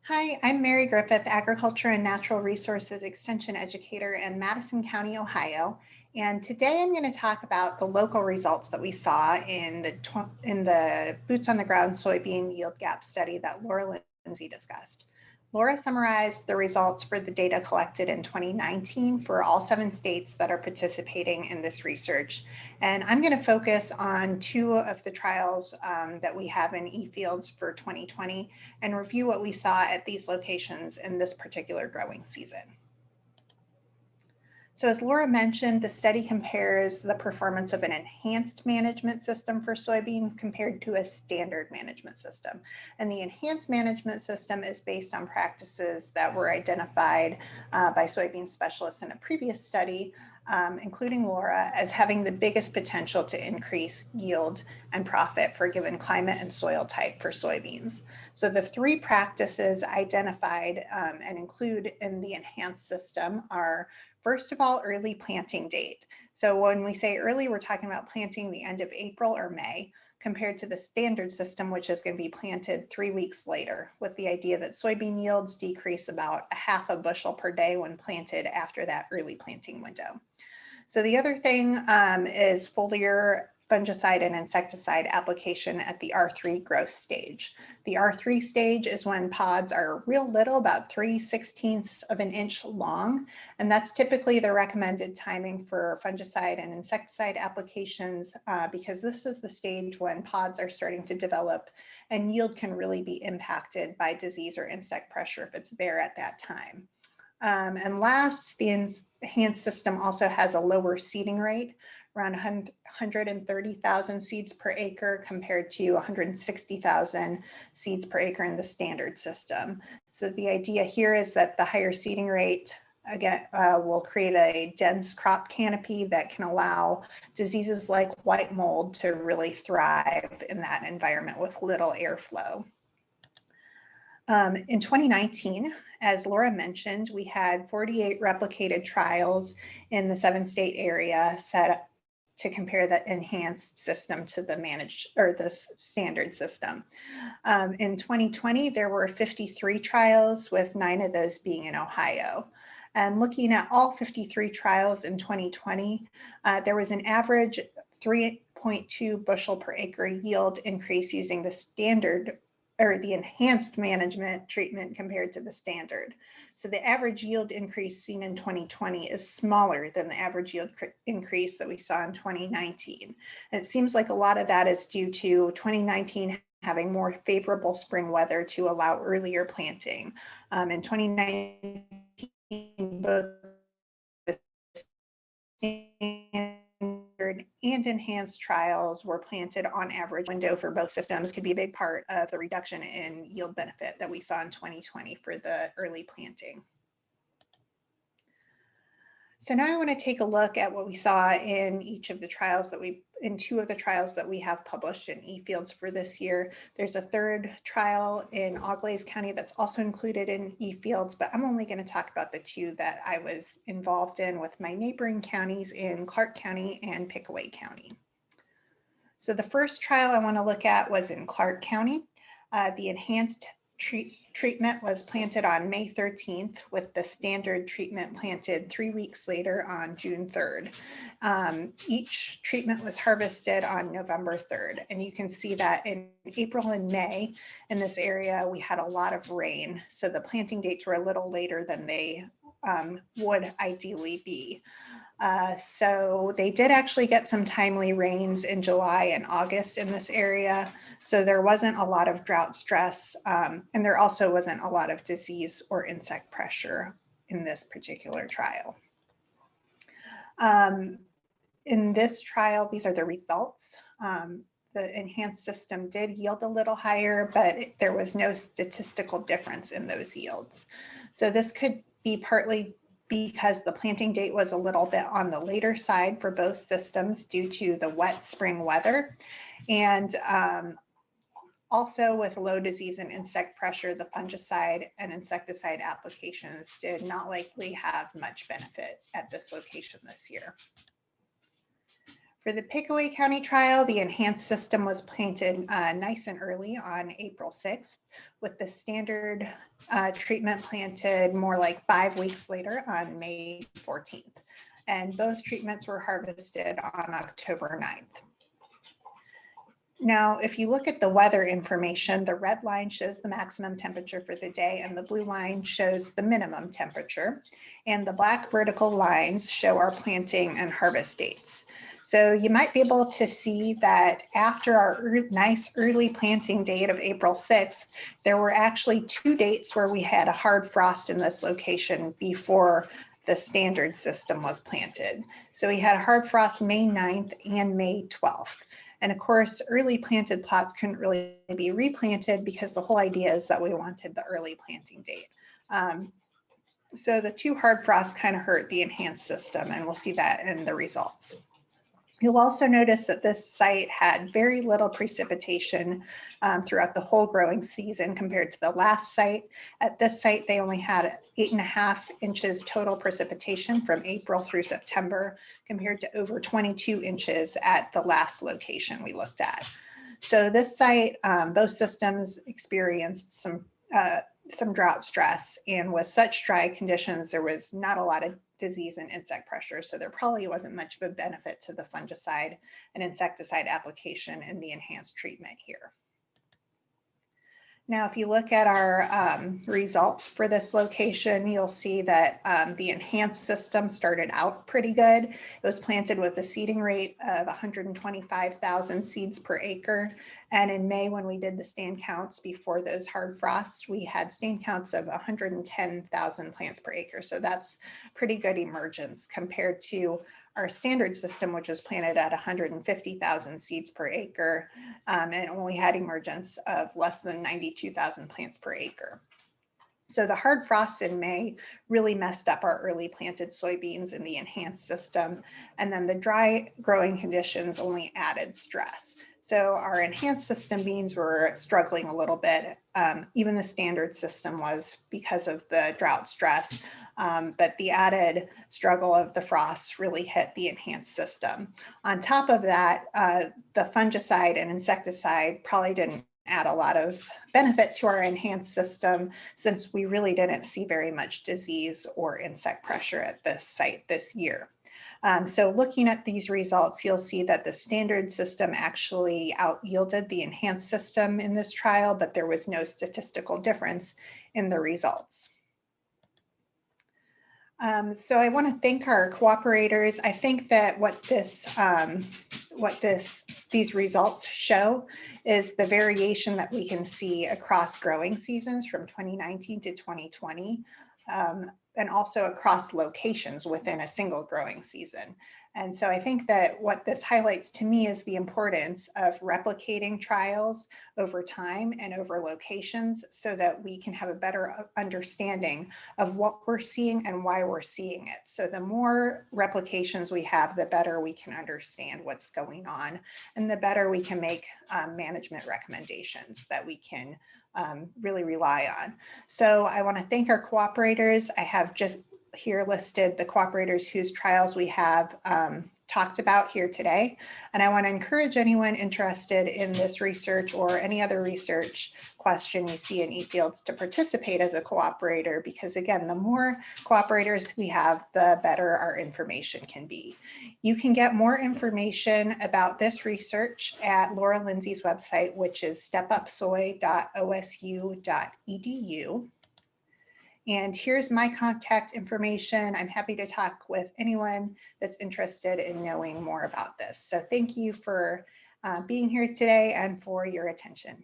Hi, I'm Mary Griffith, Agriculture and Natural Resources Extension Educator in Madison County, Ohio. And today I'm going to talk about the local results that we saw in the boots on the ground soybean yield gap study that Laura Lindsay discussed. Laura summarized the results for the data collected in 2019 for all 7 states that are participating in this research. And I'm going to focus on 2 of the trials that we have in e-fields for 2020 and review what we saw at these locations in this particular growing season. So as Laura mentioned, the study compares the performance of an enhanced management system for soybeans compared to a standard management system. And the enhanced management system is based on practices that were identified by soybean specialists in a previous study, including Laura, as having the biggest potential to increase yield and profit for a given climate and soil type for soybeans. So the 3 practices identified and include in the enhanced system are, first of all, early planting date. So when we say early, we're talking about planting the end of April or May, compared to the standard system, which is going to be planted 3 weeks later, with the idea that soybean yields decrease about a half a bushel per day when planted after that early planting window. So the other thing is foliar fungicide and insecticide application at the R3 growth stage. The R3 stage is when pods are real little, about 3/16 of an inch long, and that's typically the recommended timing for fungicide and insecticide applications because this is the stage when pods are starting to develop and yield can really be impacted by disease or insect pressure if it's there at that time. And last, the enhanced system also has a lower seeding rate, around 130,000 seeds per acre compared to 160,000 seeds per acre in the standard system. So the idea here is that the higher seeding rate, again, will create a dense crop canopy that can allow diseases like white mold to really thrive in that environment with little airflow. In 2019, as Laura mentioned, we had 48 replicated trials in the 7-state area set up to compare the enhanced system to the managed or the standard system. In 2020, there were 53 trials, with 9 of those being in Ohio. And looking at all 53 trials in 2020, there was an average 3.2 bushel per acre yield increase using the standard or the enhanced management treatment compared to the standard. So the average yield increase seen in 2020 is smaller than the average yield increase that we saw in 2019. And it seems like a lot of that is due to 2019 having more favorable spring weather to allow earlier planting. In 2019, both the standard and enhanced trials were planted on average. Window for both systems could be a big part of the reduction in yield benefit that we saw in 2020 for the early planting. So now I want to take a look at what we saw in each of the trials that in 2 of the trials that we have published in e-fields for this year. There's a 3rd trial in Auglaize County that's also included in e-fields, but I'm only going to talk about the 2 that I was involved in with my neighboring counties in Clark County and Pickaway County. So the first trial I want to look at was in Clark County. The enhanced treatment was planted on May 13th, with the standard treatment planted 3 weeks later on June 3rd. Each treatment was harvested on November 3rd. And you can see that in April and May in this area, we had a lot of rain. So the planting dates were a little later than they would ideally be. So they did actually get some timely rains in July and August in this area. So there wasn't a lot of drought stress, and there also wasn't a lot of disease or insect pressure in this particular trial. In this trial, these are the results. The enhanced system did yield a little higher, but there was no statistical difference in those yields. So this could be partly because the planting date was a little bit on the later side for both systems due to the wet spring weather. And also with low disease and insect pressure, the fungicide and insecticide applications did not likely have much benefit at this location this year. For the Pickaway County trial, the enhanced system was planted nice and early on April 6th, with the standard treatment planted more like 5 weeks later on May 14th. And both treatments were harvested on October 9th. Now, if you look at the weather information, the red line shows the maximum temperature for the day and the blue line shows the minimum temperature. And the black vertical lines show our planting and harvest dates. So you might be able to see that after our nice early planting date of April 6th, there were actually 2 dates where we had a hard frost in this location before the standard system was planted. So we had a hard frost May 9th and May 12th. And of course, early planted plots couldn't really be replanted because the whole idea is that we wanted the early planting date. So the 2 hard frosts kind of hurt the enhanced system, and we'll see that in the results. You'll also notice that this site had very little precipitation throughout the whole growing season compared to the last site. At this site, they only had 8.5 inches total precipitation from April through September, compared to over 22 inches at the last location we looked at. So this site, both systems experienced some drought stress, and with such dry conditions, there was not a lot of disease and insect pressure, so there probably wasn't much of a benefit to the fungicide and insecticide application in the enhanced treatment here. Now, if you look at our results for this location, you'll see that the enhanced system started out pretty good. It was planted with a seeding rate of 125,000 seeds per acre. And in May, when we did the stand counts before those hard frosts, we had stand counts of 110,000 plants per acre. So that's pretty good emergence compared to our standard system, which is planted at 150,000 seeds per acre, and only had emergence of less than 92,000 plants per acre. So the hard frosts in May really messed up our early planted soybeans in the enhanced system, and then the dry growing conditions only added stress. So our enhanced system beans were struggling a little bit. Even the standard system was because of the drought stress. But the added struggle of the frost really hit the enhanced system. On top of that, the fungicide and insecticide probably didn't add a lot of benefit to our enhanced system, since we really didn't see very much disease or insect pressure at this site this year. So looking at these results, you'll see that the standard system actually out-yielded the enhanced system in this trial, but there was no statistical difference in the results. So I want to thank our cooperators. I think that what these results show is the variation that we can see across growing seasons from 2019 to 2020, and also across locations within a single growing season. And so I think that what this highlights to me is the importance of replicating trials over time and over locations, so that we can have a better understanding of what we're seeing and why we're seeing it. So the more replications we have, the better we can understand what's going on, and the better we can make management recommendations that we can really rely on. So I want to thank our cooperators. I have just here listed the cooperators whose trials we have talked about here today. And I want to encourage anyone interested in this research or any other research question you see in eFields to participate as a cooperator, because again, the more cooperators we have, the better our information can be. You can get more information about this research at Laura Lindsay's website, which is stepupsoy.osu.edu. And here's my contact information. I'm happy to talk with anyone that's interested in knowing more about this. So thank you for being here today and for your attention.